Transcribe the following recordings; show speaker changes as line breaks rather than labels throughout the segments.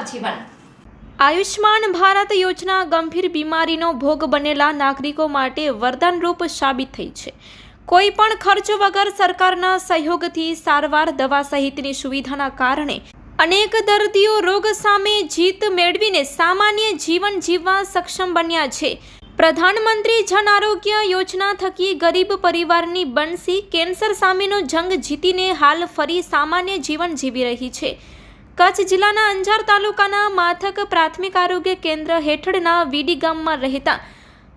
નવજીવન। આયુષ્માન ભારત યોજના ગંભીર બીમારીનો ભોગ બનેલા નાગરિકો માટે વરદાનરૂપ સાબિત થઈ છે। કોઈ પણ ખર્ચ વગર સરકારના સહયોગથી સારવાર, દવા સહિતની સુવિધાના કારણે અનેક દર્દીઓ રોગ સામે જીત મેળવીને સામાન્ય જીવન જીવવા સક્ષમ બન્યા છે। પ્રધાનમંત્રી જન આરોગ્ય યોજના થકી ગરીબ પરિવારની બંસી કેન્સર સામેનો જંગ જીતીને હાલ ફરી સામાન્ય જીવન જીવી રહી છે। કચ્છ જિલ્લાના અંજાર તાલુકાના માથક પ્રાથમિક આરોગ્ય કેન્દ્ર હેઠળના વીડી ગામમાં રહેતા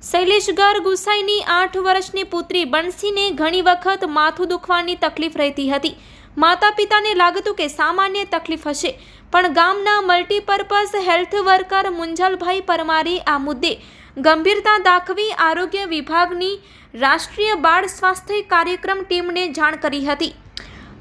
શૈલેષ ગર ગુસાઈની 8 વર્ષની પુત્રી બંસીને ઘણી વખત માથું દુખવાની તકલીફ રહેતી હતી। માતા પિતાને લાગતું કે સામાન્ય તકલીફ હશે, પણ ગામના મલ્ટીપર્પઝ હેલ્થ વર્કર મુંજલભાઈ પરમારે આ મુદ્દે ગંભીરતા દાખવી આરોગ્ય વિભાગની રાષ્ટ્રીય બાળ સ્વાસ્થ્ય કાર્યક્રમ ટીમને જાણ કરી હતી।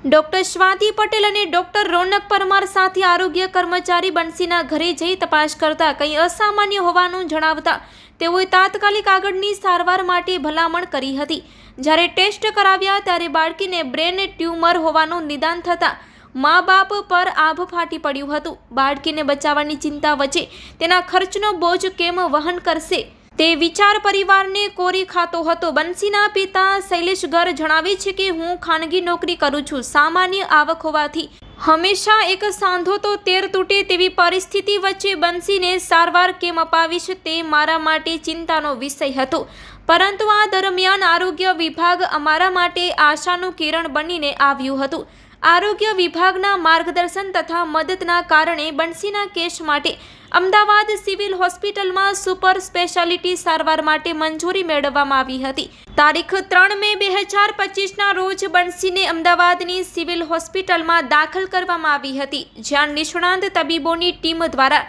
ડોક્ટર સ્વાતિ પટેલ અને ડોક્ટર રોનક પરમાર સાથે આરોગ્ય કર્મચારી બંસીના ઘરે જઈ તપાસ કરતા કંઈ અસામાન્ય હોવાનું જણાવતા તેઓએ તાત્કાલિક આગળની સારવાર માટે ભલામણ કરી હતી। જ્યારે ટેસ્ટ કરાવ્યા ત્યારે બાળકીને બ્રેન ટ્યુમર હોવાનું નિદાન થતાં મા બાપ પર આભ ફાટી પડ્યું હતું। બાળકીને બચાવવાની ચિંતા વચ્ચે તેના ખર્ચનો બોજ કેમ વહન કરશે તે વિચાર પરિવારને કોરી ખાતો હતો। બંસીના પિતા શૈલેષ ગર જણાવે છે કે હું ખાનગી નોકરી કરું છું, સામાન્ય આવક હોવાથી હંમેશા એક સાંધો તો તેર તૂટે તેવી પરિસ્થિતિ વચ્ચે બંસીને સારવાર કેમ અપાવીશ તે મારા માટે ચિંતાનો વિષય હતો, પરંતુ આ દરમિયાન આરોગ્ય વિભાગ અમારા માટે આશાનું કિરણ બનીને આવ્યું હતું। આરોગ્ય વિભાગના માર્ગદર્શન તથા મદદના કારણે બંસીના કેસ માટે અમદાવાદ સિવિલ હોસ્પિટલમાં સુપર સ્પેશિયાલિટી સારવાર માટે મંજૂરી મેળવવામાં આવી હતી। તારીખ 3 મે 2025ના રોજ બંસીને અમદાવાદની સિવિલ હોસ્પિટલમાં દાખલ કરવામાં આવી હતી, જ્યાં નિષ્ણાંત તબીબોની ટીમ દ્વારા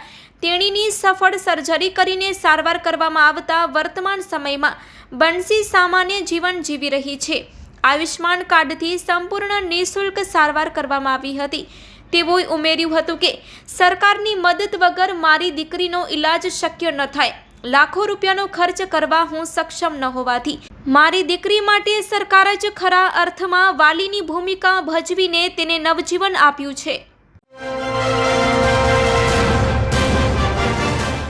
તેણીની સફળ સર્જરી કરીને સારવાર કરવામાં આવતા વર્તમાન સમયમાં બંસી સામાન્ય જીવન જીવી રહી છે। આયુષ્માન કાર્ડથી સંપૂર્ણ નિઃશુલ્ક સારવાર કરવામાં આવી હતી। તેઓએ ઉમેર્યું હતું કે સરકારની મદદ વગર મારી દીકરીનો ઈલાજ શક્ય ન થાય। લાખો રૂપિયાનો ખર્ચ કરવા હું સક્ષમ ન હોવાથી મારી દીકરી માટે સરકાર જ ખરા અર્થમાં વાલીની ભૂમિકા ભજવીને તેને નવજીવન આપ્યું છે।